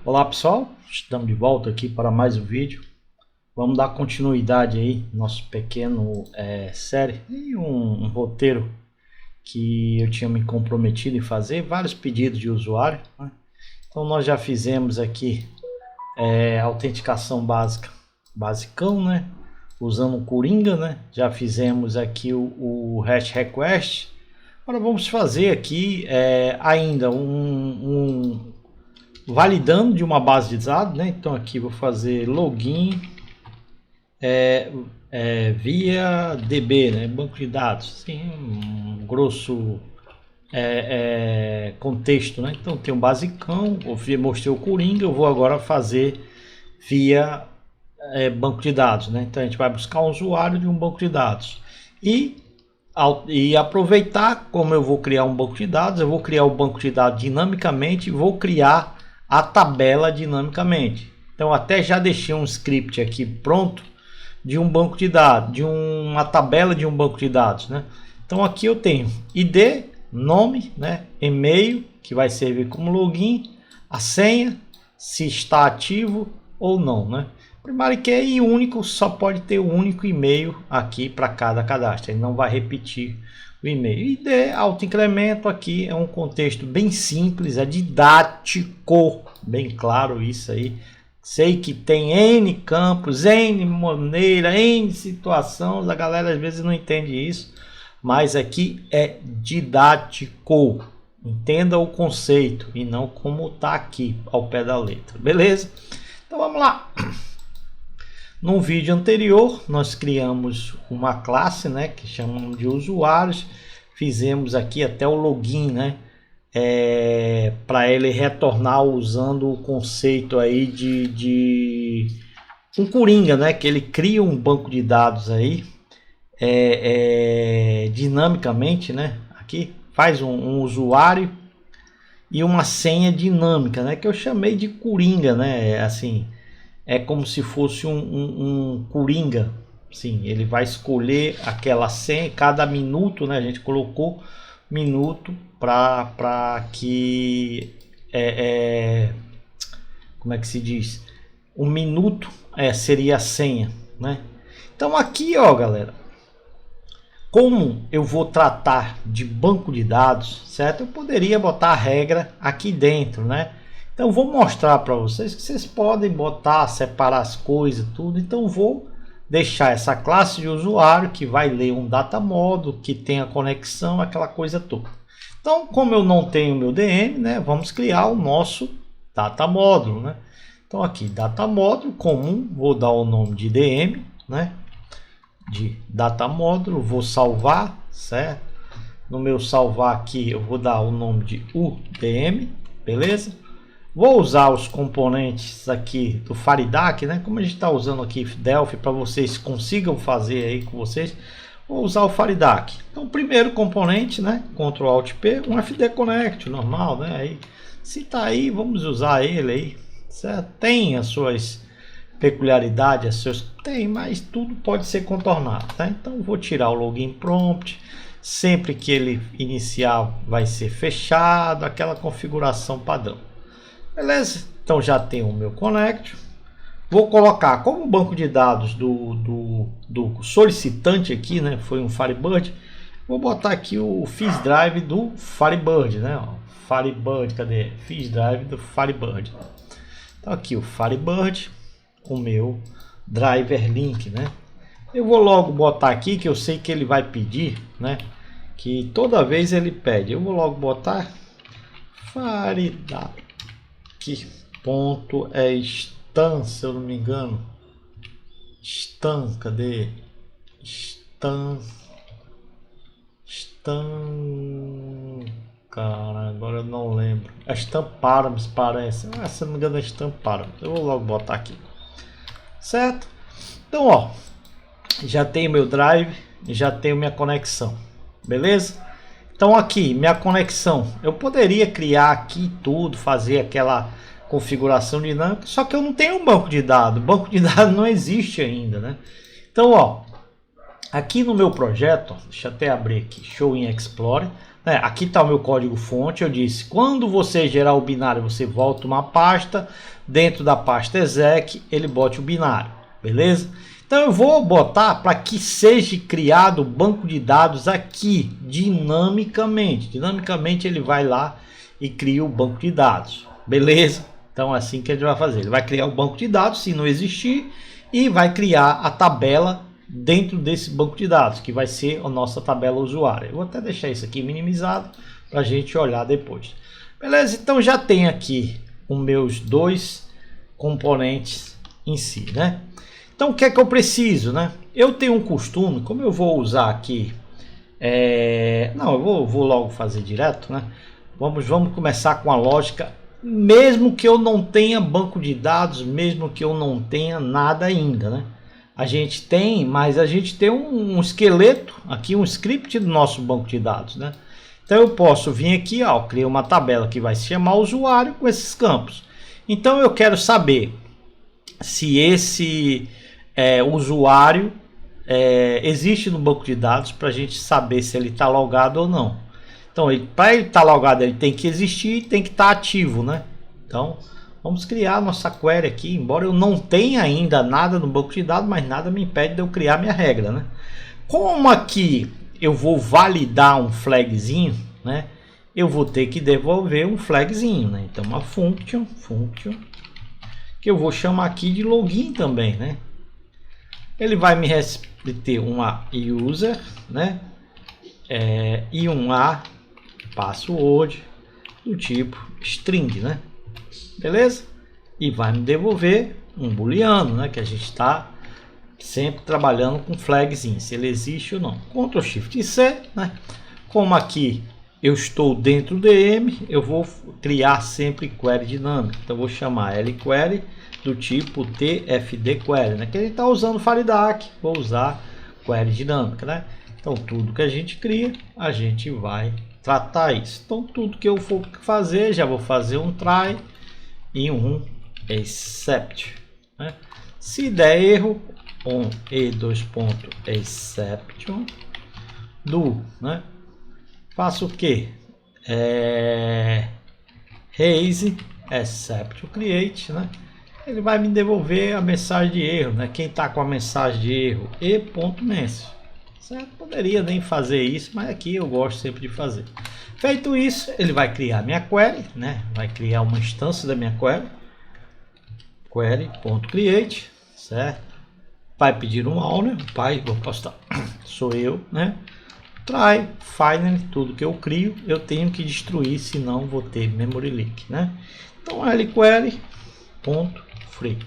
Olá pessoal, estamos de volta aqui para mais um vídeo. Vamos dar continuidade aí nosso pequeno série e um roteiro que eu tinha me comprometido em fazer, vários pedidos de usuário, né? Então nós já fizemos aqui autenticação básica, basicão, né? Usando o Coringa, né? Já fizemos aqui o hash request. Agora vamos fazer aqui ainda validando de uma base de dados, né? Então aqui vou fazer login via DB, né? Banco de dados, sim, um grosso contexto, né? Então tem um basicão, eu mostrei o Coringa, eu vou agora fazer via banco de dados, né? Então a gente vai buscar um usuário de um banco de dados e aproveitar, como eu vou criar um banco de dados, eu vou criar o banco de dados dinamicamente e vou criar a tabela dinamicamente. Então até já deixei um script aqui pronto de um banco de dados, de uma tabela de um banco de dados, né? Então aqui eu tenho ID, nome, né? E-mail, que vai servir como login, a senha, se está ativo ou não, né? Primário que é único, só pode ter um único e-mail aqui para cada cadastro, ele não vai repetir o e-mail. ID, autoincremento, aqui é um contexto bem simples, é didático, bem claro isso aí. Sei que tem N campos, N maneira, N situações, a galera às vezes não entende isso, mas aqui é didático. Entenda o conceito e não como está aqui ao pé da letra, beleza? Então vamos lá. No vídeo anterior nós criamos uma classe, né, que chamamos de usuários, fizemos aqui até o login, né, para ele retornar usando o conceito aí de um Coringa, né, que ele cria um banco de dados aí dinamicamente, né, aqui faz um usuário e uma senha dinâmica, né, que eu chamei de Coringa, né, assim, é como se fosse um Coringa. Sim, ele vai escolher aquela senha cada minuto, né? A gente colocou minuto para que como é que se diz? Um minuto seria a senha, né? Então aqui, ó, galera, como eu vou tratar de banco de dados, certo? Eu poderia botar a regra aqui dentro, né? Então vou mostrar para vocês que vocês podem botar, separar as coisas, tudo. Então vou deixar essa classe de usuário que vai ler um data módulo, que tem a conexão, aquela coisa toda. Então, como eu não tenho meu DM, né, vamos criar o nosso data módulo, né? Então aqui data módulo comum, vou dar o nome de DM, né? De data módulo, vou salvar, certo? No meu salvar aqui eu vou dar o nome de UDM, beleza? Vou usar os componentes aqui do Faridac, né? Como a gente está usando aqui Delphi para vocês consigam fazer aí com vocês, vou usar o Faridac. Então, primeiro componente, né? Ctrl Alt P, um FD Connect normal, né? Aí, se tá aí, vamos usar ele aí. Certo? Tem as suas peculiaridades, tem, mas tudo pode ser contornado, tá? Então, vou tirar o login prompt. Sempre que ele iniciar, vai ser fechado, aquela configuração padrão. Beleza, então já tenho o meu connect. Vou colocar como banco de dados do solicitante aqui, né? Foi um Firebird. Vou botar aqui o Fish Drive do Firebird, né? Ó, Firebird, cadê? Fish Drive do Firebird. Então aqui o Firebird, o meu driver link, né? Eu vou logo botar aqui que eu sei que ele vai pedir, né? Que toda vez ele pede. Eu vou logo botar Firebird. Que ponto stan, se eu não me engano. Stan, cadê? Stan. Cara, agora eu não lembro. É Stan Parameters, parece. Se eu não me engano é Stan Parameters. Eu vou logo botar aqui. Certo? Então, ó. Já tenho meu drive. Já tenho minha conexão. Beleza? Então aqui, minha conexão, eu poderia criar aqui tudo, fazer aquela configuração dinâmica, só que eu não tenho um banco de dados. Banco de dados não existe ainda, né? Então, ó, aqui no meu projeto, ó, deixa eu até abrir aqui, Show in Explorer, Aqui está o meu código fonte. Eu disse, quando você gerar o binário, você volta uma pasta, dentro da pasta exec, ele bote o binário, beleza? Então eu vou botar para que seja criado o banco de dados aqui, dinamicamente. Dinamicamente ele vai lá e cria o banco de dados, beleza? Então é assim que ele vai fazer. Ele vai criar o banco de dados, se não existir, e vai criar a tabela dentro desse banco de dados, que vai ser a nossa tabela usuária. Eu vou até deixar isso aqui minimizado para a gente olhar depois. Beleza? Então já tem aqui os meus dois componentes em si, né? Então o que é que eu preciso, né? Eu tenho um costume, como eu vou usar aqui, não, eu vou logo fazer direto, né? Vamos começar com a lógica, mesmo que eu não tenha banco de dados, mesmo que eu não tenha nada ainda, né? A gente tem, mas a gente tem um esqueleto aqui, um script do nosso banco de dados, né? Então eu posso vir aqui, ó, criar uma tabela que vai se chamar usuário com esses campos. Então eu quero saber se esse usuário existe no banco de dados, para a gente saber se ele está logado ou não. Então para ele estar logado, ele tem que existir e tem que estar ativo, né? Então vamos criar nossa query aqui, embora eu não tenha ainda nada no banco de dados, mas nada me impede de eu criar minha regra, né? Como aqui eu vou validar um flagzinho, né? Eu vou ter que devolver um flagzinho, né? Então uma function, que eu vou chamar aqui de login também, né? Ele vai me ter uma user, né? E um password do tipo string, né? Beleza? E vai me devolver um booleano, né? Que a gente está sempre trabalhando com flagzinho, se ele existe ou não. Ctrl Shift C, né? Como aqui eu estou dentro do DM, eu vou criar sempre query dinâmica. Então eu vou chamar LQuery do tipo TFD query, né? Que a gente está usando FireDAC, vou usar query dinâmica, né? Então tudo que a gente cria, a gente vai tratar isso. Então tudo que eu for fazer, já vou fazer um try e um except, né? Se der erro, um e2.exception do, né? Faço o que? Raise except create, né? Ele vai me devolver a mensagem de erro, né? Quem está com a mensagem de erro e.message, certo? Poderia nem fazer isso, mas aqui eu gosto sempre de fazer. Feito isso, ele vai criar minha query, né? Vai criar uma instância da minha query, query.create, certo? Vai pedir um owner, o pai, vou postar, sou eu, né? Try, finally, tudo que eu crio, eu tenho que destruir, senão vou ter memory leak, né? Então, lquery.free,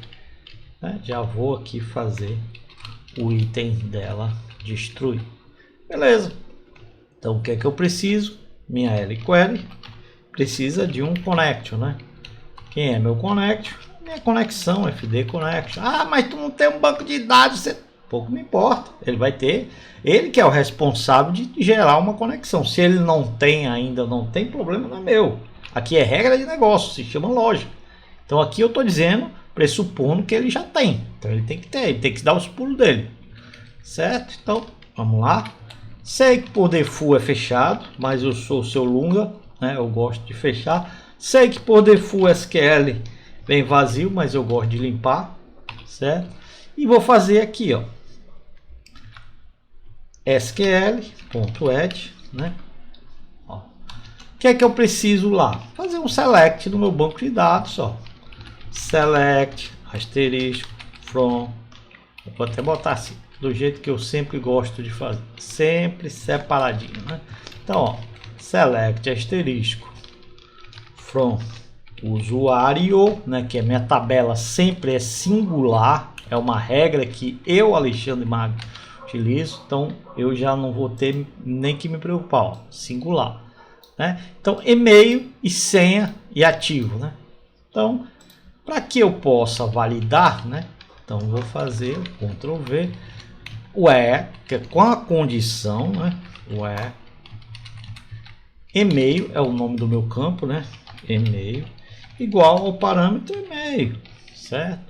né? Já vou aqui fazer o item dela destruir. Beleza. Então, o que é que eu preciso? Minha lquery precisa de um connection, né? Quem é meu connection? Minha conexão, FD connection. Ah, mas tu não tem um banco de dados, você... pouco me importa. Ele vai ter, ele que é o responsável de gerar uma conexão. Se ele não tem ainda, não tem problema, não é meu. Aqui é regra de negócio, se chama lógica. Então aqui eu estou dizendo, pressupondo que ele já tem. Então ele tem que ter, ele tem que dar os pulos dele. Certo? Então, vamos lá. Sei que por default é fechado, mas eu sou o seu Lunga, né? Eu gosto de fechar. Sei que por default SQL vem vazio, mas eu gosto de limpar, certo? E vou fazer aqui, ó, SQL.add, né? Ó. O que é que eu preciso lá? Fazer um select no meu banco de dados, ó. Select, asterisco, from. Eu vou até botar assim, do jeito que eu sempre gosto de fazer, sempre separadinho, né? Então, ó, select, asterisco, from usuário, né? Que a minha tabela sempre é singular. É uma regra que eu, Alexandre Magno, utilizo. Então eu já não vou ter nem que me preocupar, ó, singular, né? Então e-mail e senha e ativo, né? Então para que eu possa validar, né? Então vou fazer Ctrl V, where, que é com a condição, né? Where e-mail é o nome do meu campo, né? E-mail igual ao parâmetro e-mail, certo?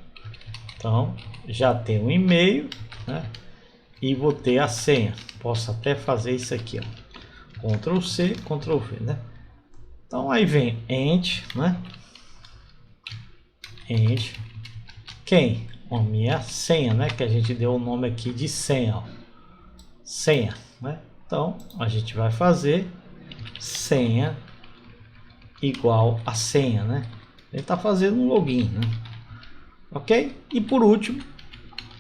Então já tem um e-mail, né? E vou ter a senha. Posso até fazer isso aqui, ó. Ctrl C, Ctrl V, né? Então aí vem end, né? End. Quem? A minha senha, né? Que a gente deu o nome aqui de senha, ó. Senha, né? Então a gente vai fazer senha igual a senha, né? Ele está fazendo um login, né? Ok? E por último,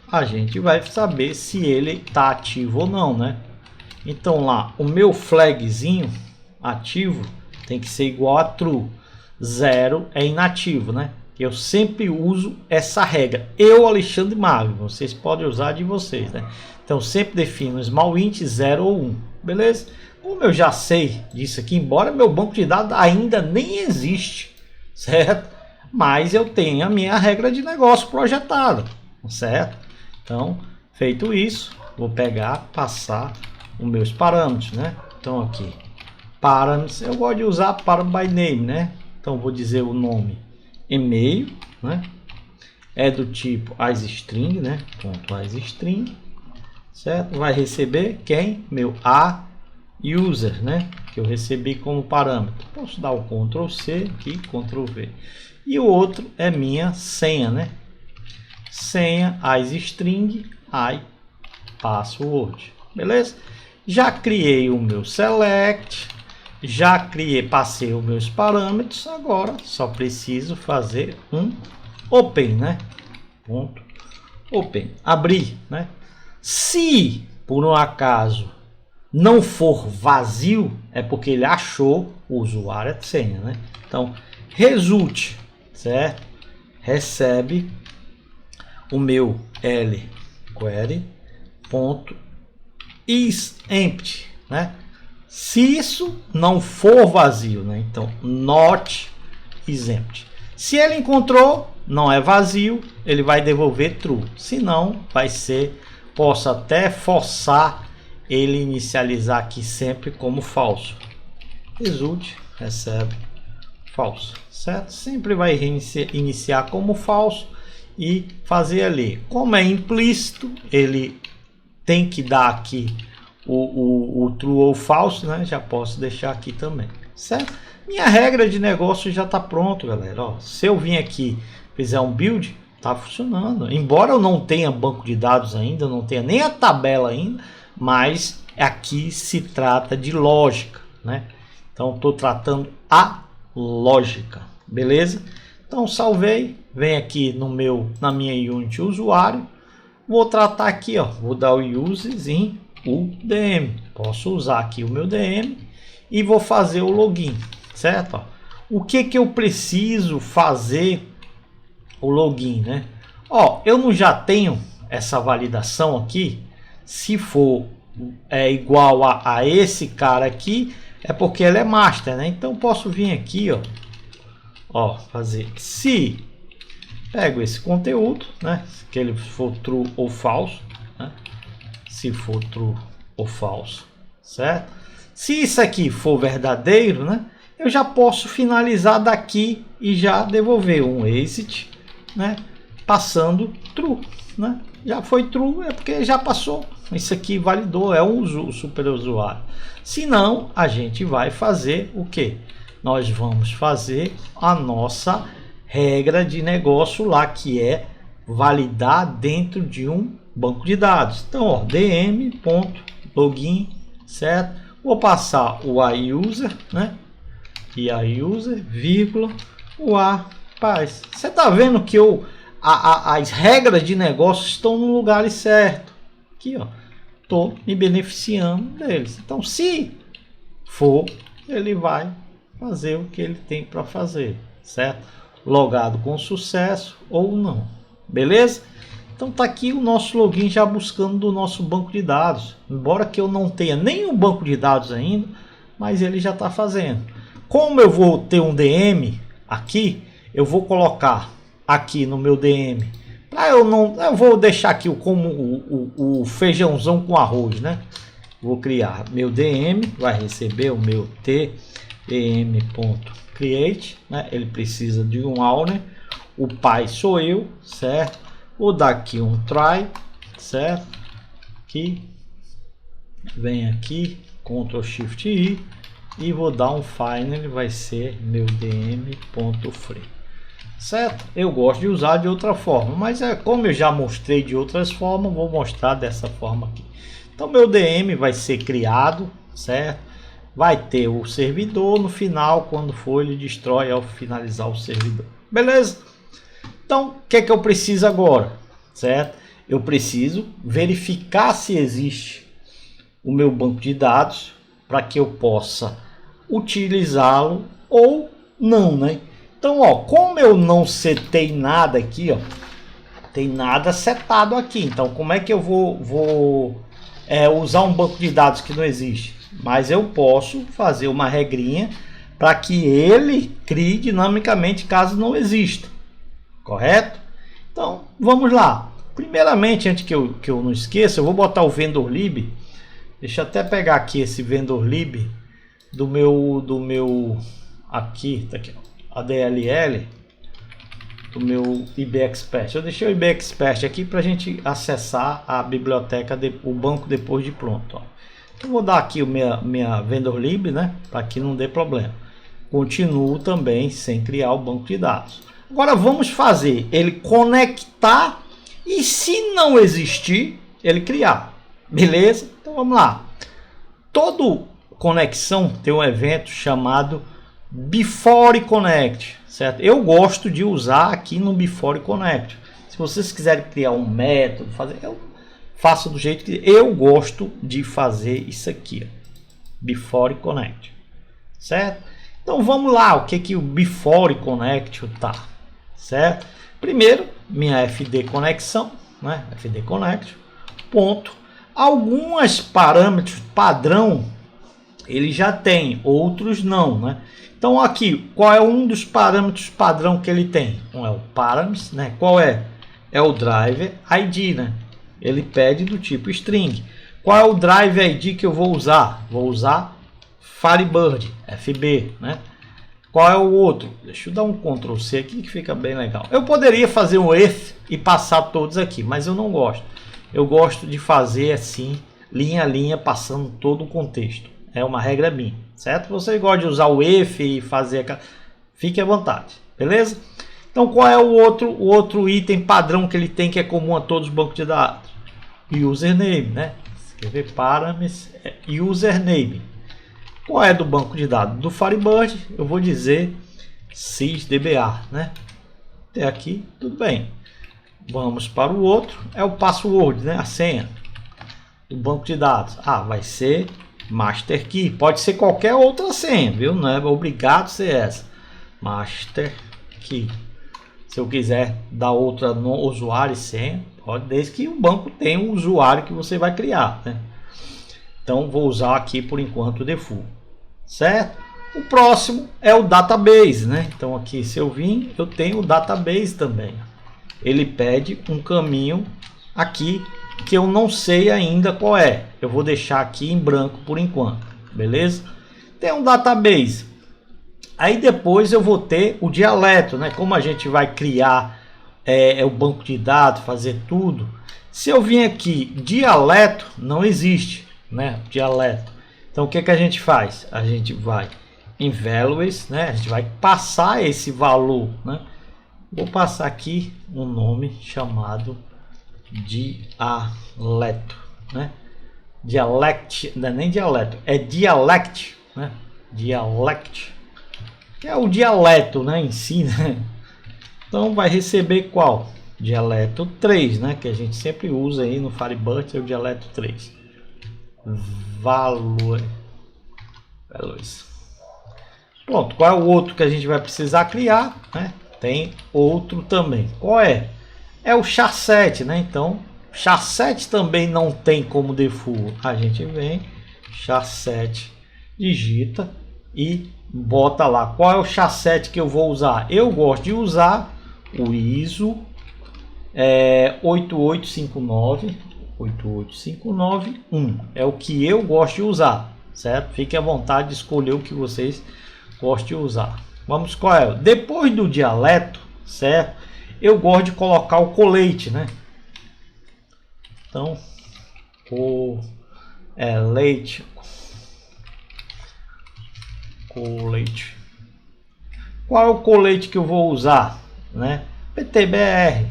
a gente vai saber se ele está ativo ou não, né? Então lá, o meu flagzinho ativo tem que ser igual a true. 0 é inativo, né? Eu sempre uso essa regra. Eu, Alexandre Magno, vocês podem usar de vocês, né? Então sempre defino small int 0 ou 1, beleza? Como eu já sei disso aqui, embora meu banco de dados ainda nem existe, certo? Mas eu tenho a minha regra de negócio projetada, certo? Então, feito isso, vou pegar, passar os meus parâmetros, né? Então aqui, parâmetros, eu gosto de usar para by name, né? Então vou dizer o nome e-mail, né? É do tipo asString, né? Ponto asString, certo? Vai receber quem? Meu user, né? Que eu recebi como parâmetro. Posso dar o Ctrl C aqui, Ctrl V. E o outro é minha senha, né? Senha asString password, beleza? Já criei o meu select, já criei, passei os meus parâmetros, agora só preciso fazer um open, né? Ponto open, abrir, né? Se por um acaso não for vazio, é porque ele achou o usuário e senha, né? Então, result, certo? Recebe o meu L query ponto is empty, né? Se isso não for vazio, né? Então, not is empty. Se ele encontrou, não é vazio, ele vai devolver true. Se não, vai ser, posso até forçar ele inicializar aqui sempre como falso. Result recebe falso, certo? Sempre vai iniciar como falso e fazer ali. Como é implícito, ele tem que dar aqui o true ou falso, né? Já posso deixar aqui também, certo? Minha regra de negócio já está pronto, galera. Ó, se eu vir aqui fizer um build, tá funcionando. Embora eu não tenha banco de dados ainda, não tenha nem a tabela ainda, mas aqui se trata de lógica, né? Então estou tratando a lógica, beleza? Então salvei, vem aqui na minha unit usuário, vou tratar aqui, ó, vou dar o uses em UDM, posso usar aqui o meu DM e vou fazer o login, certo? Ó, o que eu preciso fazer o login, né? Ó, eu não já tenho essa validação aqui. Se for igual a esse cara aqui, é porque ele é master, né? Então posso vir aqui, ó, fazer se pego esse conteúdo, né? Que ele for true ou falso, né? Se for true ou falso, certo? Se isso aqui for verdadeiro, né? Eu já posso finalizar daqui e já devolver um exit, né? Passando true, né? Já foi true, é porque já passou. Isso aqui validou, é um super usuário. Se não, a gente vai fazer o que? Nós vamos fazer a nossa regra de negócio lá, que é validar dentro de um banco de dados. Então, ó, dm.login, certo? Vou passar o iUser, né? E iUser, vírgula, o paz. Você tá vendo que as regras de negócio estão no lugar certo. Aqui, ó, tô me beneficiando deles. Então, se for, ele vai fazer o que ele tem para fazer, certo? Logado com sucesso ou não, beleza? Então tá aqui o nosso login já buscando do nosso banco de dados, embora que eu não tenha nenhum banco de dados ainda, mas ele já está fazendo. Como eu vou ter um DM aqui, eu vou colocar aqui no meu DM, eu vou deixar aqui como o feijãozão com arroz, né? Vou criar meu DM, vai receber o meu tdm.create, né? Ele precisa de um owner, o pai sou eu, certo? Vou dar aqui um try, certo? Aqui, vem aqui, Ctrl Shift I e vou dar um final, vai ser meu dm.free, certo? Eu gosto de usar de outra forma, mas como eu já mostrei de outras formas, vou mostrar dessa forma aqui. Então meu DM vai ser criado, certo? Vai ter o servidor no final, quando for ele destrói ao finalizar o servidor, beleza? Então o que é que eu preciso agora, certo? Eu preciso verificar se existe o meu banco de dados para que eu possa utilizá-lo ou não, né? Então, ó, como eu não setei nada aqui, ó, tem nada setado aqui. Então, como é que eu vou usar um banco de dados que não existe? Mas eu posso fazer uma regrinha para que ele crie dinamicamente caso não exista, correto? Então, vamos lá. Primeiramente, antes que eu não esqueça, eu vou botar o vendor lib. Deixa eu até pegar aqui esse vendor lib do meu aqui, tá aqui, ó, ADLL do meu IBExpert. Eu deixei o IBExpert aqui para a gente acessar a biblioteca, o banco depois de pronto, ó. Eu vou dar aqui o minha vendor lib, né, para que não dê problema. Continuo também sem criar o banco de dados. Agora vamos fazer ele conectar e, se não existir, ele criar, beleza? Então vamos lá. Toda conexão tem um evento chamado Before Connect, certo? Eu gosto de usar aqui no Before Connect. Se vocês quiserem criar um método, eu faço do jeito que eu gosto de fazer isso aqui, ó. Before Connect, certo? Então vamos lá, o que o Before Connect tá, certo? Primeiro, minha FD conexão, né? FD Connect, ponto. Alguns parâmetros padrão ele já tem, outros não, né? Então aqui, qual é um dos parâmetros padrão que ele tem? Um é o params, né? Qual é? É o driver ID, né? Ele pede do tipo string. Qual é o driver ID que eu vou usar? Vou usar Firebird, FB, né? Qual é o outro? Deixa eu dar um Ctrl C aqui que fica bem legal. Eu poderia fazer um if e passar todos aqui, mas eu não gosto. Eu gosto de fazer assim, linha a linha, passando todo o contexto. É uma regra minha, certo? Você gosta de usar o if e fazer... Fique à vontade, beleza? Então, qual é o outro item padrão que ele tem que é comum a todos os bancos de dados? Username, né? Escrever params, username. Qual é do banco de dados? Do Firebird, eu vou dizer sysdba, né? Até aqui, tudo bem. Vamos para o outro, é o password, né? A senha do banco de dados. Ah, vai ser master key. Pode ser qualquer outra senha, viu? Não é obrigado a ser essa. Master key. Se eu quiser dar outra no usuário e senha, pode, desde que o banco tenha um usuário que você vai criar, né? Então vou usar aqui por enquanto o default, certo? O próximo é o database, né? Então aqui, se eu vim, eu tenho o database também. Ele pede um caminho aqui que eu não sei ainda qual é. Eu vou deixar aqui em branco por enquanto, beleza? Tem um database. Aí depois eu vou ter o dialeto, né? Como a gente vai criar o banco de dados, fazer tudo. Se eu vim aqui, dialeto não existe, né? Dialeto. Então o que a gente faz? A gente vai em values, né? A gente vai passar esse valor, né? Vou passar aqui um nome chamado dialeto, né? Dialect, não é nem dialeto, é dialect, né? Dialect, que é o dialeto, né, em si, né? Então vai receber qual? Dialeto 3, né? Que a gente sempre usa aí no Firebird, é o dialeto 3. Values. Pronto, qual é o outro que a gente vai precisar criar, né? Tem outro também. Qual é? É o char7, né? Então, char7 também não tem como default. A gente vem, char7, digita e bota lá. Qual é o char7 que eu vou usar? Eu gosto de usar o ISO 88591. É o que eu gosto de usar, certo? Fique à vontade de escolher o que vocês gostam de usar. Vamos, qual é? Depois do dialeto, certo? Eu gosto de colocar o colete, né? Então, o leite colete. Qual é o colete que eu vou usar, né? PTBR,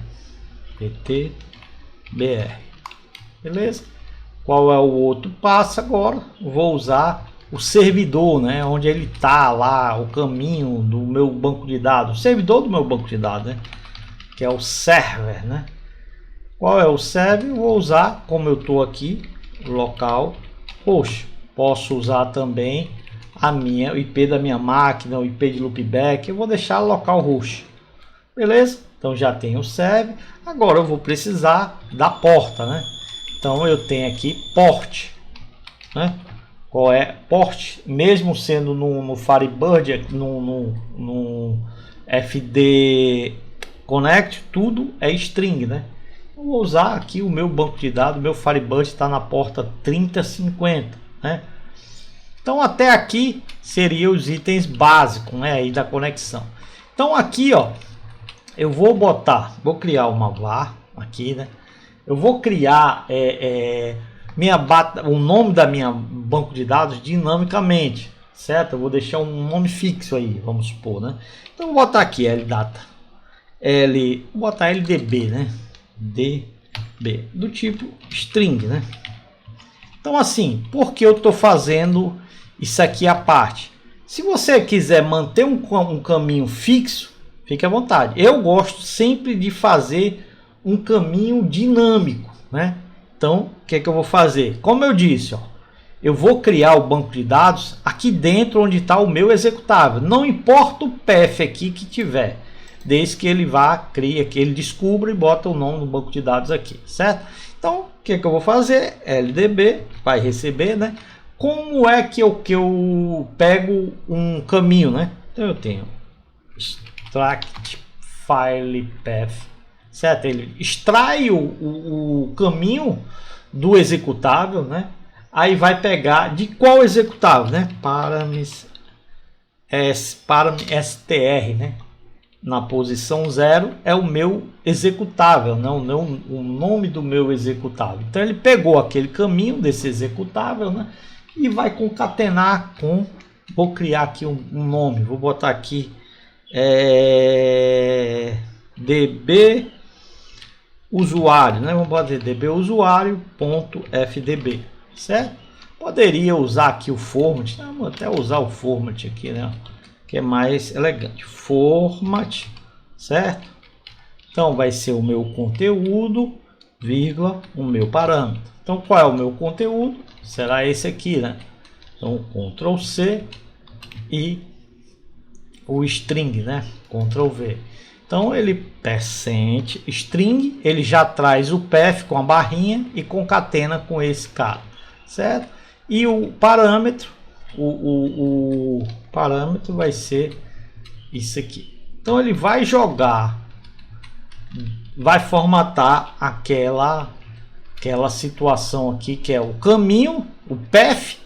beleza? Qual é o outro passo agora? Eu vou usar o servidor, né? Onde ele tá lá, o caminho do meu banco de dados, o servidor do meu banco de dados, né? Que é o server, né? Qual é o server? Eu vou usar, como eu tô aqui, local host. Posso usar também a minha o IP da minha máquina, o IP de loopback. Eu vou deixar localhost, beleza? Então já tenho o server. Agora eu vou precisar da porta, né? Então eu tenho aqui port, né? Qual é port? Mesmo sendo no Firebird, no FD Connect, tudo é string, né? Eu vou usar aqui o meu banco de dados, meu Firebird está na porta 3050, né? Então até aqui seriam os itens básicos, né, aí da conexão. Então aqui, ó, eu vou criar uma var aqui, né? Eu vou criar o nome da minha banco de dados dinamicamente, certo? Eu vou deixar um nome fixo aí, vamos supor, né? Então eu vou botar aqui ldata, vou botar ldb, né? db do tipo string, né? Então assim, por que eu estou fazendo isso aqui à parte? Se você quiser manter um caminho fixo, fique à vontade. Eu gosto sempre de fazer um caminho dinâmico, né? Então, o que é que eu vou fazer? Como eu disse, ó, eu vou criar o banco de dados aqui dentro onde está o meu executável. Não importa o path aqui que tiver, desde que ele vá, cria, que ele descubra e bota o nome no banco de dados aqui, certo? Então, o que é que eu vou fazer? LDB vai receber, né? Como é que eu pego um caminho, né? Então eu tenho extract file path, certo? Ele extrai o caminho do executável, né? Aí vai pegar de qual executável, né? Param.str, né? Na posição 0 é o meu executável, não o nome do meu executável. Então ele pegou aquele caminho desse executável, né? E vai concatenar com, vou criar aqui um nome, vou botar aqui db usuário, né? Vamos botar db usuário.fdb, certo? Poderia usar aqui o format, vou até usar o format aqui, né? Que é mais elegante, format, certo? Então vai ser o meu conteúdo, vírgula, o meu parâmetro. Então qual é o meu conteúdo? Será esse aqui, né? Então Ctrl C e o string, né? Ctrl V. Então ele percent string, ele já traz o path com a barrinha e concatena com esse cara, certo? E o parâmetro, o parâmetro vai ser isso aqui. Então ele vai jogar, vai formatar aquela situação aqui que é o caminho, o path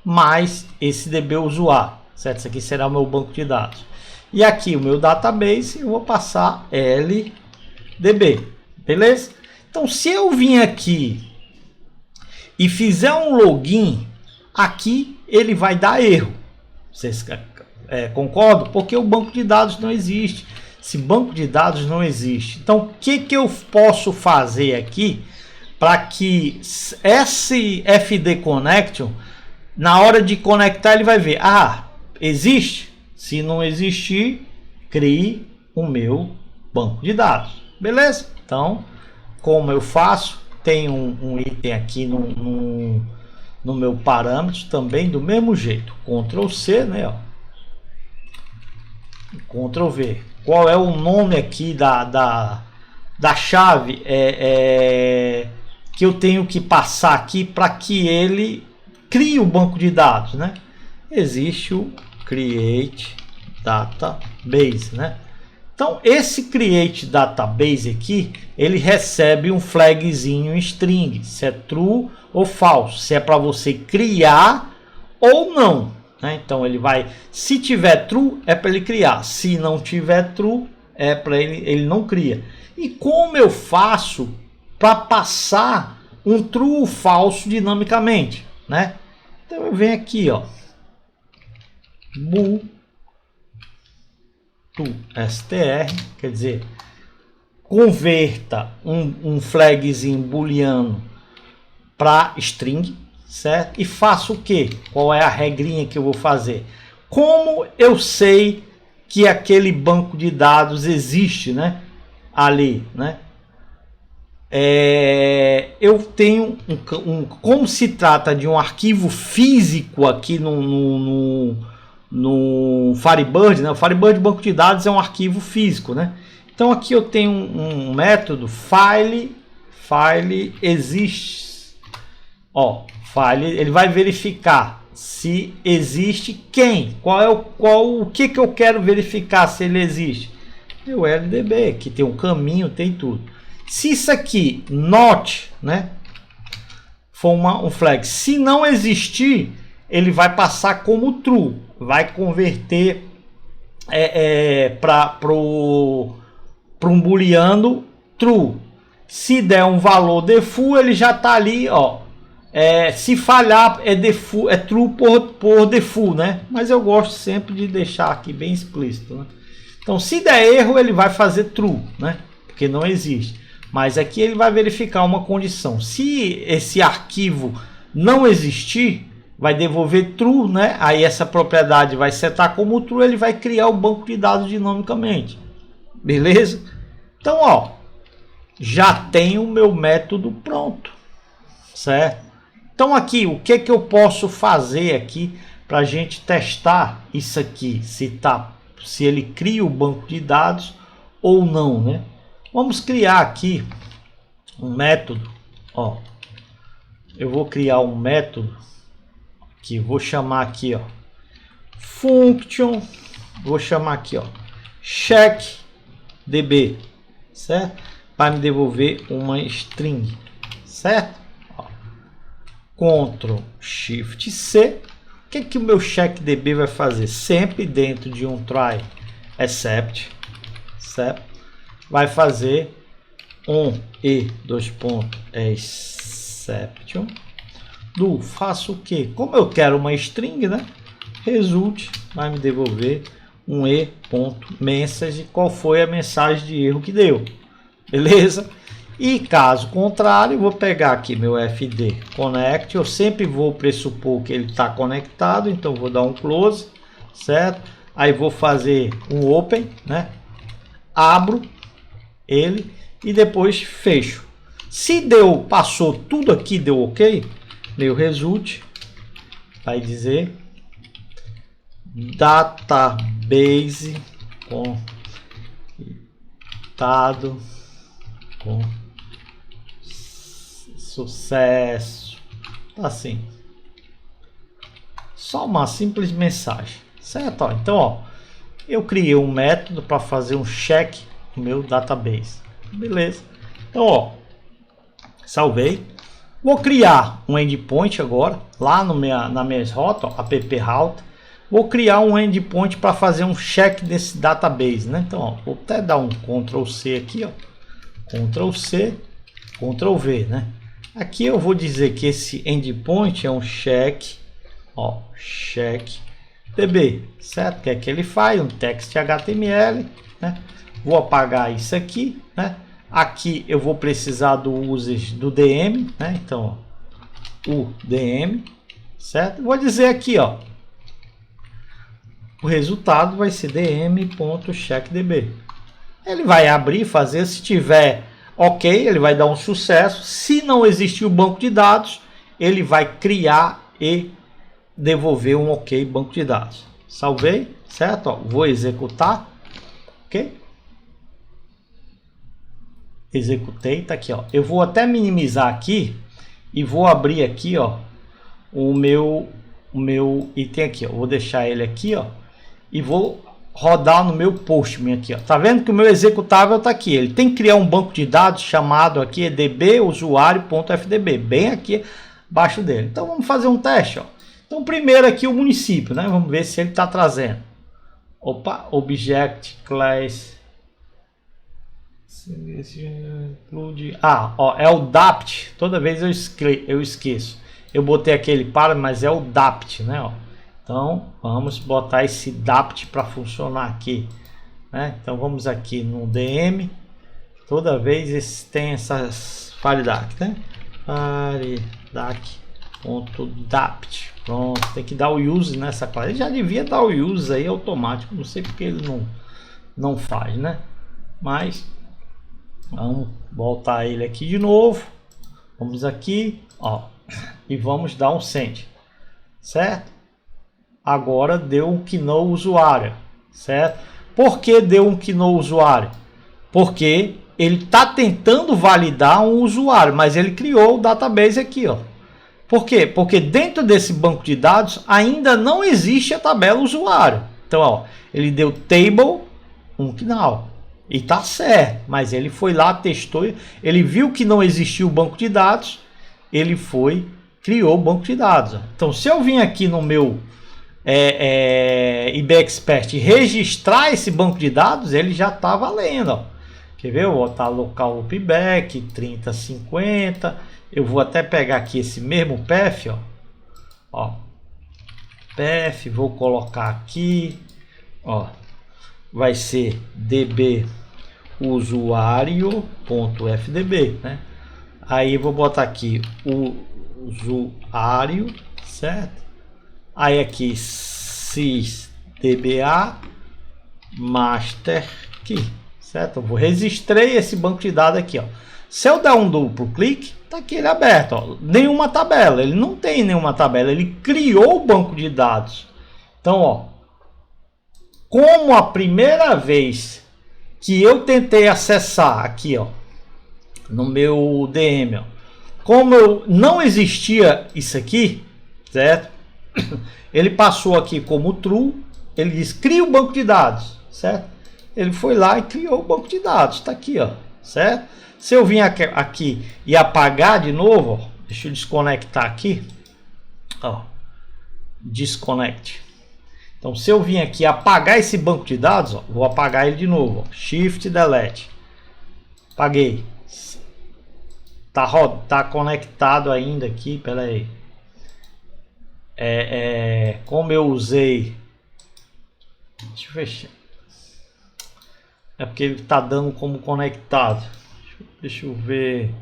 mais esse db usuário, certo? Isso aqui será o meu banco de dados. E aqui o meu database eu vou passar LDB, beleza? Então se eu vim aqui e fizer um login, aqui ele vai dar erro. Vocês concordam? Porque o banco de dados não existe. Esse banco de dados não existe. Então o que eu posso fazer aqui para que esse FD Connection, na hora de conectar, ele vai ver, existe? Se não existir, crie o meu banco de dados, beleza? Então, como eu faço, tem um item aqui no meu parâmetro também do mesmo jeito, Ctrl C, né? Ó. Ctrl V. Qual é o nome aqui da chave que eu tenho que passar aqui para que ele crie o banco de dados, né? Existe o create database, né? Então esse create database aqui, ele recebe um flagzinho string, se é true ou falso, se é para você criar ou não, né? Então ele vai, se tiver true é para ele criar, se não tiver true é para ele não cria. E como eu faço para passar um true ou falso dinamicamente, né? Então eu venho aqui, ó, bool to str, quer dizer, converta um flagzinho booleano para string, certo? E faço o que? Qual é a regrinha que eu vou fazer? Como eu sei que aquele banco de dados existe, né? Ali, né? Eu tenho como se trata de um arquivo físico aqui no Firebird, né? O Firebird banco de dados é um arquivo físico, né? Então aqui eu tenho um método file existe, ó, file, ele vai verificar se existe quem, o que eu quero verificar se ele existe. O LDB, que tem um caminho, tem tudo. Se isso aqui not, né, for um flag, se não existir, ele vai passar como true, vai converter para um booleano true. Se der um valor default, ele já está ali, ó. Se falhar é true por default, né? Mas eu gosto sempre de deixar aqui bem explícito, né? Então, se der erro, ele vai fazer true, né? Porque não existe. Mas aqui ele vai verificar uma condição. Se esse arquivo não existir, vai devolver true, né? Aí essa propriedade vai setar como true, ele vai criar o banco de dados dinamicamente. Beleza? Então, ó, já tenho o meu método pronto, certo? Então aqui, o que eu posso fazer aqui para a gente testar isso aqui, se ele cria o banco de dados ou não, né? Vamos criar aqui um método, ó. Eu vou criar um método que vou chamar aqui, ó, function, vou chamar aqui, ó, checkDB, certo? Para me devolver uma string, certo? Ó. Ctrl Shift C. O que o meu checkDB vai fazer? Sempre dentro de um try except, certo? Vai fazer exception do faço o que? Como eu quero uma string, né? Result vai me devolver um e.message, qual foi a mensagem de erro que deu, beleza? E caso contrário, vou pegar aqui meu fd connect, eu sempre vou pressupor que ele está conectado, então vou dar um close, certo? Aí vou fazer um open, né? Abro ele e depois fecho. Se passou tudo aqui, deu ok, meu result vai dizer database conectado com sucesso. Assim, só uma simples mensagem, certo? Então, ó, eu criei um método para fazer um check no meu database, beleza? Então, ó, salvei. Vou criar um endpoint agora, lá na minha rota, app route. Vou criar um endpoint para fazer um check desse database, né? Então, ó, vou até dar um Ctrl C aqui, ó, Ctrl C, Ctrl V, né? Aqui eu vou dizer que esse endpoint é um check, ó, check DB, certo? Que é que ele faz um text HTML, né? Vou apagar isso aqui, né? Aqui eu vou precisar do user do DM, né? Então, ó, o DM, certo? Vou dizer aqui, ó, o resultado vai ser dm.checkdb. Ele vai abrir, fazer, se tiver ok, ele vai dar um sucesso. Se não existir o banco de dados, ele vai criar e devolver um ok banco de dados. Salvei, certo? Ó, vou executar, ok? Executei, tá aqui, ó. Eu vou até minimizar aqui e vou abrir aqui, ó, o meu item aqui, ó. Vou deixar ele aqui, ó, e vou rodar no meu Postman aqui, ó. Tá vendo que o meu executável tá aqui? Ele tem que criar um banco de dados chamado aqui dbusuário.fdb, bem aqui abaixo dele. Então vamos fazer um teste, ó. Então primeiro aqui o município, né? Vamos ver se ele tá trazendo. Opa, object class. Ó, é o DAPT. Toda vez eu esqueço. Eu botei aquele para, mas é o DAPT, né? Ó. Então vamos botar esse DAPT para funcionar aqui, né? Então vamos aqui no DM, toda vez tem essas FileDAC, né? FileDAC.dapt. Pronto, tem que dar o use nessa classe. Ele já devia dar o use aí automático, não sei porque ele não faz, né? Mas vamos voltar ele aqui de novo. Vamos aqui, ó, e vamos dar um send, certo? Agora deu um Keynote usuário, certo? Por que deu um Keynote usuário? Porque ele está tentando validar um usuário, mas ele criou o database aqui, ó. Por quê? Porque dentro desse banco de dados ainda não existe a tabela usuário. Então, ó, ele deu table um Keynote e tá certo, mas ele foi lá, testou, ele viu que não existia o banco de dados, ele foi, criou o banco de dados. Ó. Então, se eu vim aqui no meu IB Expert registrar esse banco de dados, ele já tá valendo, ó. Quer ver? Eu vou botar local loopback 3050. Eu vou até pegar aqui esse mesmo path, ó, path, vou colocar aqui, ó, vai ser db usuário.fdb, né? Aí vou botar aqui o usuário, certo? Aí aqui sysdba master key, certo? Eu vou registrei esse banco de dados aqui, ó. Se eu der um duplo clique, tá aqui ele aberto, ó. Nenhuma tabela, ele não tem nenhuma tabela, ele criou o banco de dados. Então, ó, como a primeira vez que eu tentei acessar aqui, ó, no meu DM, ó, como eu não existia isso aqui, certo? Ele passou aqui como true, ele diz cria o banco de dados, certo? Ele foi lá e criou o banco de dados, tá aqui, ó, certo? Se eu vim aqui e apagar de novo, ó, deixa eu desconectar aqui, ó, disconnect. Então, se eu vim aqui apagar esse banco de dados, ó, vou apagar ele de novo, ó, Shift Delete, apaguei. Tá conectado ainda aqui, pera aí. Como eu usei, deixa eu fechar. É porque ele tá dando como conectado. Deixa eu ver.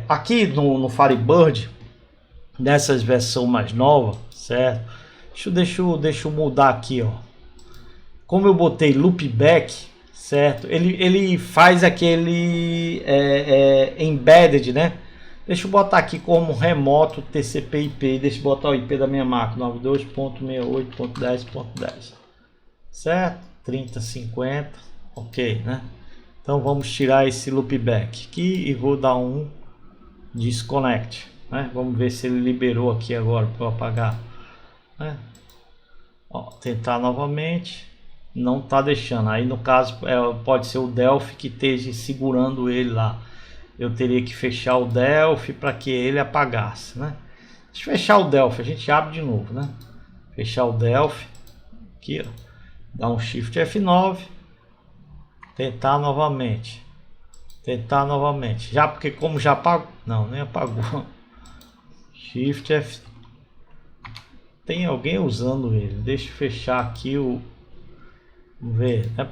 Aqui no Firebird, nessas versões mais novas, certo? Deixa eu mudar aqui, ó. Como eu botei loopback, certo? Ele faz aquele embedded, né? Deixa eu botar aqui como remoto TCP/IP. Deixa eu botar o IP da minha máquina 92.68.10.10, certo? 3050, ok, né? Então vamos tirar esse loopback aqui e vou dar um disconnect, né? Vamos ver se ele liberou aqui agora para eu apagar, né? Ó, tentar novamente, não tá deixando. Aí no caso pode ser o Delphi que esteja segurando ele lá. Eu teria que fechar o Delphi para que ele apagasse, né? Deixa eu fechar o Delphi, a gente abre de novo, né? Fechar o Delphi aqui, ó. Dá um Shift F9, tentar novamente, já porque como já apagou, não, nem apagou. Shift F, tem alguém usando ele, deixa eu fechar aqui o, vamos ver, não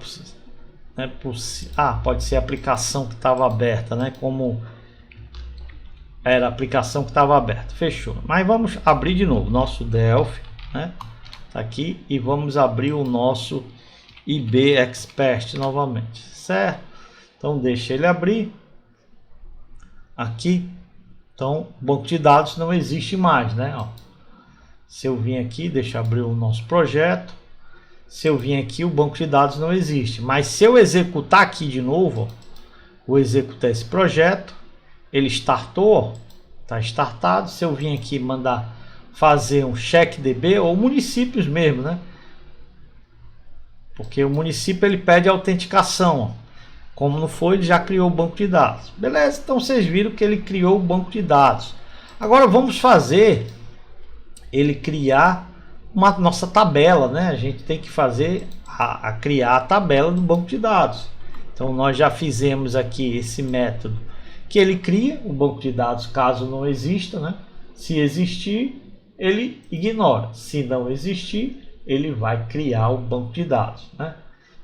é possível, pode ser a aplicação que estava aberta, né? Como era a aplicação que estava aberta, fechou. Mas vamos abrir de novo nosso Delphi, né? Tá aqui, e vamos abrir o nosso IB Expert novamente, certo? Então deixa ele abrir aqui. Então o banco de dados não existe mais, né? Ó, se eu vim aqui, deixa eu abrir o nosso projeto. Se eu vim aqui, o banco de dados não existe. Mas se eu executar aqui de novo, ó, vou executar esse projeto, ele startou, ó, tá startado. Se eu vim aqui mandar fazer um checkDB, ou municípios mesmo, né? Porque o município ele pede autenticação, ó. Como não foi, ele já criou o banco de dados. Beleza, então vocês viram que ele criou o banco de dados. Agora vamos fazer ele criar uma nossa tabela, né? A gente tem que fazer criar a tabela do banco de dados. Então nós já fizemos aqui esse método que ele cria o banco de dados caso não exista, né? Se existir, ele ignora. Se não existir, ele vai criar o banco de dados, né?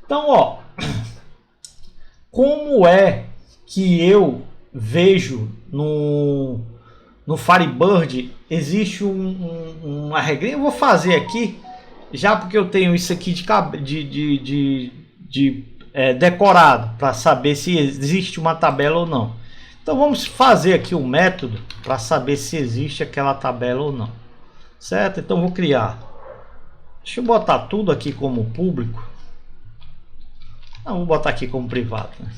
Então, ó, como é que eu vejo no Firebird, existe uma regrinha. Eu vou fazer aqui, já porque eu tenho isso aqui decorado, para saber se existe uma tabela ou não. Então vamos fazer aqui um método para saber se existe aquela tabela ou não, certo? Então vou criar, deixa eu botar tudo aqui como público. Não, vou botar aqui como privado, né?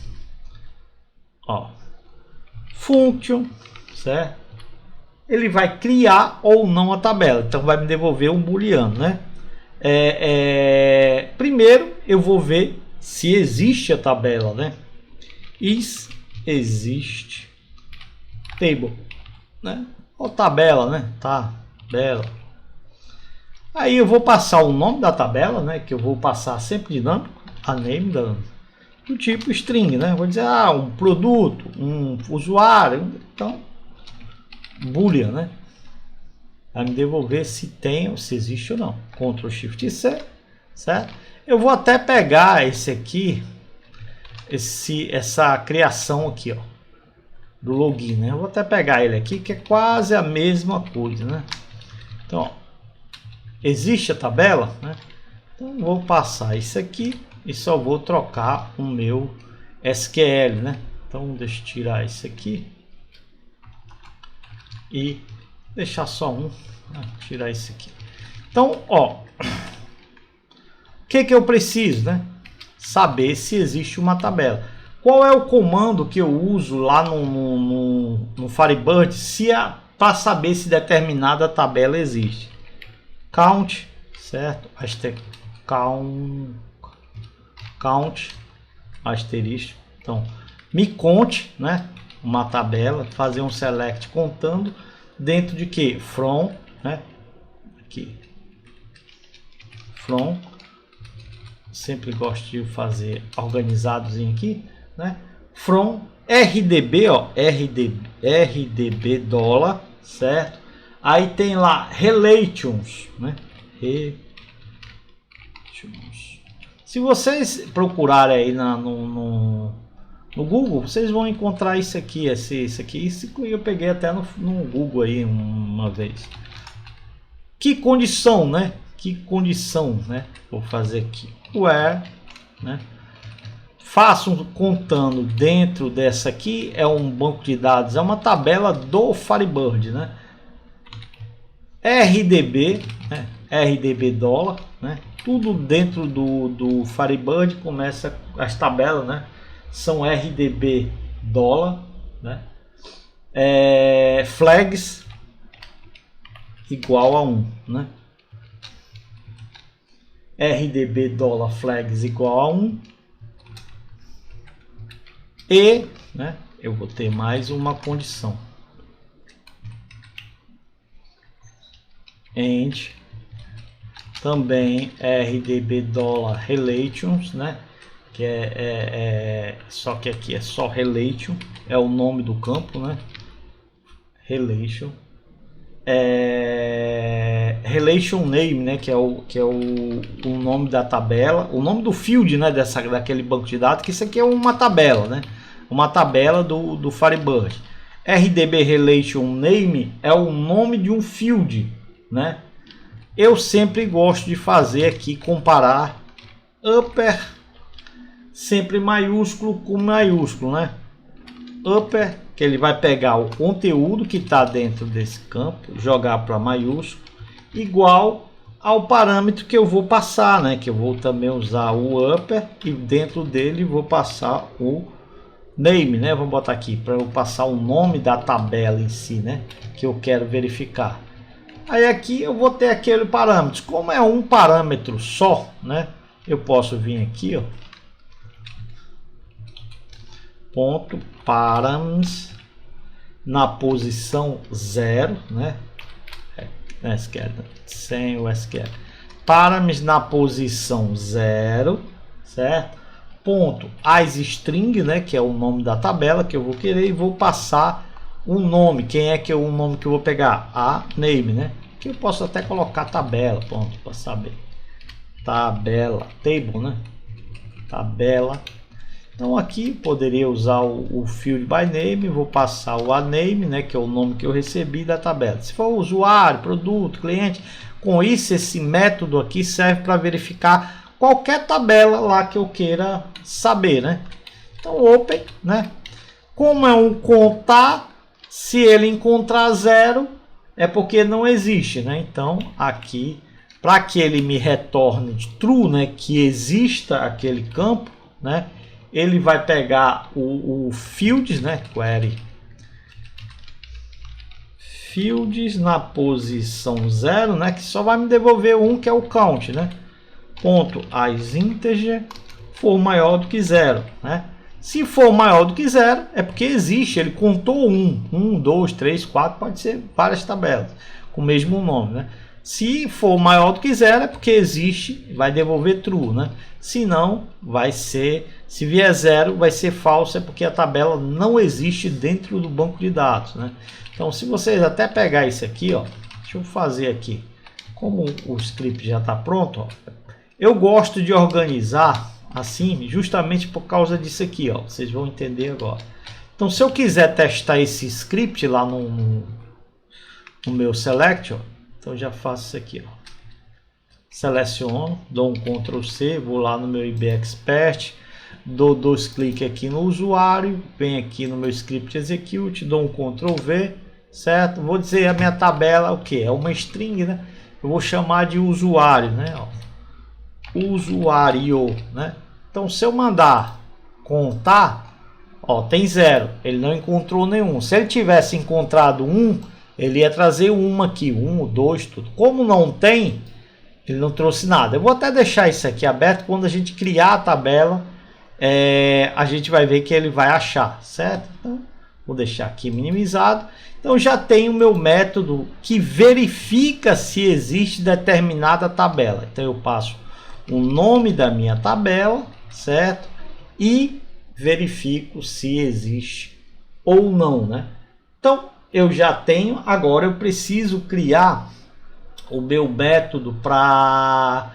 Ó, function, certo? Ele vai criar ou não a tabela, então vai me devolver um booleano, né? Primeiro eu vou ver se existe a tabela, né? Existe table, né? Ou tabela, né? Tabela. Aí eu vou passar o nome da tabela, né? Que eu vou passar sempre dinâmico, a name do tipo string, né? Vou dizer, um produto, um usuário, então boolean, né? Vai me devolver se tem ou se existe ou não. Ctrl Shift C, certo? Eu vou até pegar esse aqui, essa criação aqui, ó, do login, né? Eu vou até pegar ele aqui, que é quase a mesma coisa, né? Então, ó, existe a tabela, né? Então vou passar isso aqui e só vou trocar o meu SQL, né? Então deixa eu tirar isso aqui e deixar só um, né? Tirar isso aqui. Então, ó, o que eu preciso, né? Saber se existe uma tabela. Qual é o comando que eu uso lá no Firebird para saber se determinada tabela existe? Count, certo? Count, asterisco. Então, me conte, né? Uma tabela, fazer um select contando dentro de que? From, né? Aqui. From. Sempre gosto de fazer organizadozinho aqui, né? From RDB, ó, RDB dólar, certo? Aí tem lá relations, né? Se vocês procurarem aí no Google, vocês vão encontrar isso aqui, isso aqui. Isso eu peguei até no Google aí uma vez. Que condição, né? Que condição, né? Vou fazer aqui. Where, né? Faço contando dentro dessa aqui, é um banco de dados, é uma tabela do Firebird, né? RDB, né? RDB dólar, né? Tudo dentro do Firebird começa as tabelas, né? São RDB dólar, né? Flags igual a 1, né? RDB dólar flags igual a 1 e, né? Eu vou ter mais uma condição. And também RDB dólar relations, né? Que só que aqui é só relation, é o nome do campo, né? Relation, relation name, né? Que é o nome da tabela, o nome do field, né? Daquele banco de dados, que isso aqui é uma tabela, né? Uma tabela do Firebird. RDB relation name é o nome de um field, né? Eu sempre gosto de fazer aqui, comparar upper, sempre maiúsculo com maiúsculo, né? Upper, que ele vai pegar o conteúdo que está dentro desse campo, jogar para maiúsculo, igual ao parâmetro que eu vou passar, né? Que eu vou também usar o upper e dentro dele vou passar o name, né? Vou botar aqui para eu passar o nome da tabela em si, né? Que eu quero verificar. Aí aqui eu vou ter aquele parâmetro. Como é um parâmetro só, né? Eu posso vir aqui, ó. Ponto params na posição 0, né? Sem o SQL. Params na posição 0, certo? Ponto as string, né? Que é o nome da tabela que eu vou querer e vou passar um nome. Quem é que é o nome que eu vou pegar? A name, né? Aqui eu posso até colocar tabela, pronto, para saber. Tabela, table, né? Tabela. Então aqui poderia usar o field by name, vou passar o a name, né, que é o nome que eu recebi da tabela. Se for usuário, produto, cliente, com isso esse método aqui serve para verificar qualquer tabela lá que eu queira saber, né? Então open, né? Como é um contar, se ele encontrar 0 é porque não existe, né? Então aqui para que ele me retorne de true, né, que exista aquele campo, né? Ele vai pegar o fields, né? Query fields na posição 0, né? Que só vai me devolver um, que é o count, né? Ponto as integer for maior do que 0, né? Se for maior do que 0, é porque existe. Ele contou 1, 2, 3, 4, pode ser várias tabelas com o mesmo nome, né? Se for maior do que 0, é porque existe, vai devolver true, né? Se não, vai ser, se vier 0, vai ser falso, é porque a tabela não existe dentro do banco de dados, né? Então, se vocês até pegar isso aqui, ó, deixa eu fazer aqui, como o script já está pronto, ó, eu gosto de organizar assim, justamente por causa disso aqui, ó, vocês vão entender agora. Então, se eu quiser testar esse script lá no meu select, ó, então já faço isso aqui, ó. Seleciono, dou um Ctrl C, vou lá no meu IB Expert, dou 2 cliques aqui no usuário, venho aqui no meu script execute, dou um Ctrl V, certo? Vou dizer a minha tabela o que? É uma string, né? Eu vou chamar de usuário, né? Ó. Usuário, né? Então se eu mandar contar, ó, tem 0, ele não encontrou nenhum. Se ele tivesse encontrado 1, ele ia trazer uma aqui, 1, 2, tudo. Como não tem, ele não trouxe nada. Eu vou até deixar isso aqui aberto. Quando a gente criar a tabela, a gente vai ver que ele vai achar, certo? Então, vou deixar aqui minimizado. Então já tem o meu método que verifica se existe determinada tabela. Então eu passo o nome da minha tabela, certo? E verifico se existe ou não, né? Então eu já tenho, agora eu preciso criar o meu método para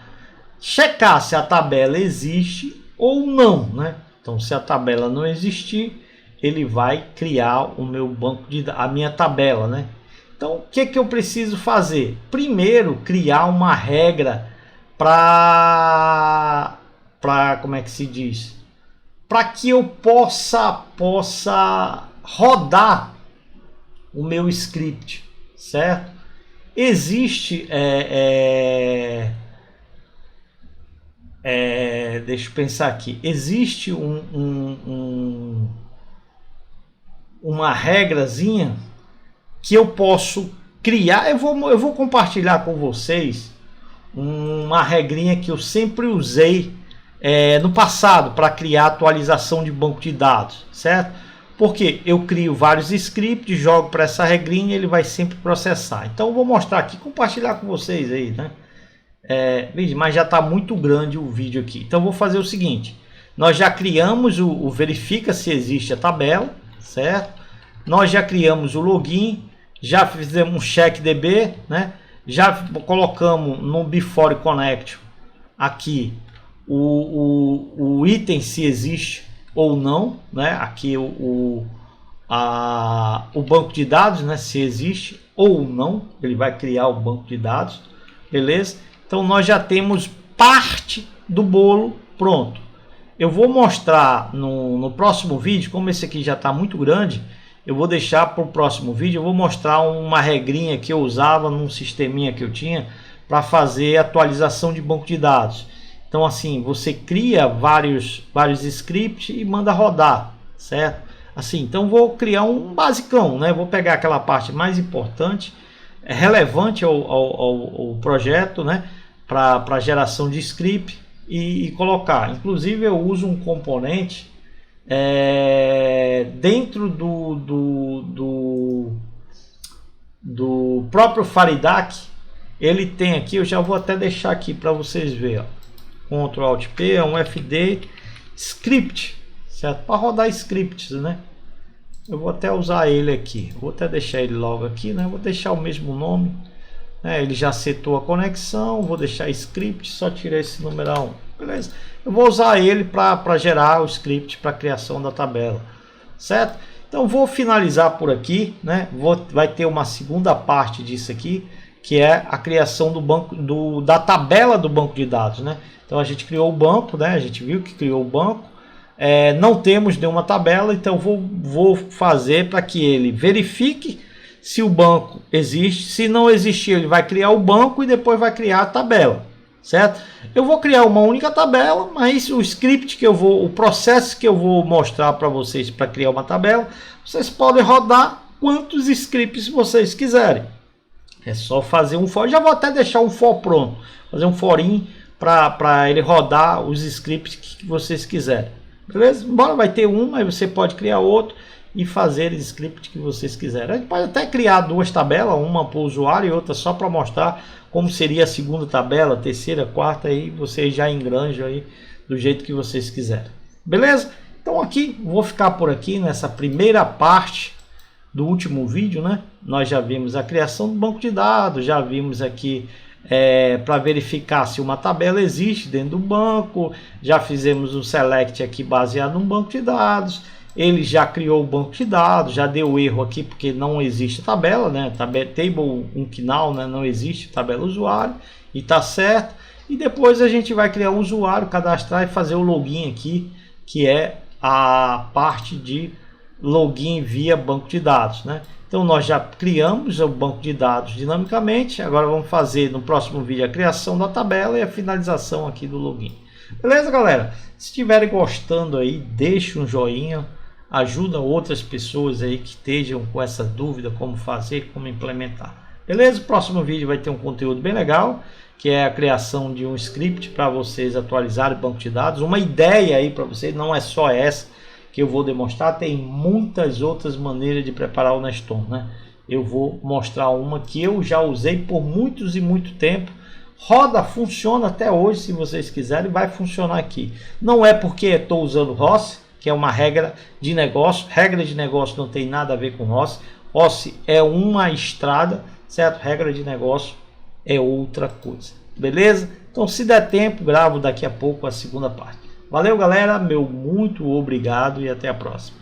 checar se a tabela existe ou não, né? Então, se a tabela não existir, ele vai criar o meu banco de a minha tabela, né? Então, o que que eu preciso fazer? Primeiro, criar uma regra para como é que se diz? Para que eu possa rodar o meu script, certo? Existe deixa eu pensar aqui, existe uma regrazinha que eu posso criar. Eu vou compartilhar com vocês uma regrinha que eu sempre usei no passado para criar atualização de banco de dados, certo? Porque eu crio vários scripts, jogo para essa regrinha e ele vai sempre processar. Então eu vou mostrar aqui, compartilhar com vocês aí, né? Mas já está muito grande o vídeo aqui. Então eu vou fazer o seguinte: nós já criamos o verifica se existe a tabela, certo? Nós já criamos o login, já fizemos um check DB, né? Já colocamos no before connection aqui o item se existe ou não, né? Aqui o banco de dados, né? Se existe ou não, ele vai criar o banco de dados, beleza? Então nós já temos parte do bolo pronto. Eu vou mostrar no próximo vídeo, como esse aqui já está muito grande, eu vou deixar para o próximo vídeo. Eu vou mostrar uma regrinha que eu usava num sisteminha que eu tinha para fazer atualização de banco de dados. Então assim, você cria vários scripts e manda rodar, certo? Assim, então vou criar um basicão, né? Vou pegar aquela parte mais importante, relevante ao projeto, né? Para geração de script e colocar. Inclusive eu uso um componente dentro do próprio Faridac. Ele tem aqui, eu já vou até deixar aqui para vocês verem, ó. Ctrl Alt P, é um FD script, certo? Para rodar scripts, né? Eu vou até usar ele aqui, vou até deixar ele logo aqui, né? Vou deixar o mesmo nome né? Ele já setou a conexão, vou deixar script, só tirar esse numeral 1, beleza? Eu vou usar ele para gerar o script para criação da tabela, certo? Então vou finalizar por aqui, né? Vai ter uma segunda parte disso aqui, que é a criação do banco, da tabela do banco de dados, né? Então a gente criou o banco, né? A gente viu que criou o banco. Não temos nenhuma tabela, então vou fazer para que ele verifique se o banco existe. Se não existir, ele vai criar o banco e depois vai criar a tabela, certo? Eu vou criar uma única tabela, mas o script o processo que eu vou mostrar para vocês para criar uma tabela, vocês podem rodar quantos scripts vocês quiserem. É só fazer um for. Já vou até deixar um for pronto, fazer um forinho para ele rodar os scripts que vocês quiserem. Beleza? Embora vai ter um, mas você pode criar outro e fazer o script que vocês quiserem. A gente pode até criar duas tabelas, uma para o usuário e outra só para mostrar como seria a segunda tabela, terceira, quarta, aí vocês já engranjam aí do jeito que vocês quiserem. Beleza? Então aqui, vou ficar por aqui nessa primeira parte do último vídeo, né? Nós já vimos a criação do banco de dados, já vimos aqui para verificar se uma tabela existe dentro do banco, já fizemos um select aqui baseado no banco de dados, ele já criou o banco de dados, já deu erro aqui porque não existe tabela, né? Table unknown, né? Não existe tabela usuário e tá certo. E depois a gente vai criar um usuário, cadastrar e fazer o login aqui, que é a parte de login via banco de dados, né? Então nós já criamos o banco de dados dinamicamente, agora vamos fazer no próximo vídeo a criação da tabela e a finalização aqui do login. Beleza, galera? Se estiverem gostando aí, deixe um joinha, ajuda outras pessoas aí que estejam com essa dúvida, como fazer, como implementar. Beleza? O próximo vídeo vai ter um conteúdo bem legal, que é a criação de um script para vocês atualizarem o banco de dados. Uma ideia aí para vocês, não é só essa que eu vou demonstrar, tem muitas outras maneiras de preparar o Neston, né? Eu vou mostrar uma que eu já usei por muitos e muito tempo, roda, funciona até hoje, se vocês quiserem, vai funcionar aqui. Não é porque estou usando ROS, que é uma regra de negócio não tem nada a ver com ROS. ROS é uma estrada, certo? Regra de negócio é outra coisa, beleza? Então se der tempo, gravo daqui a pouco a segunda parte. Valeu, galera, meu muito obrigado e até a próxima.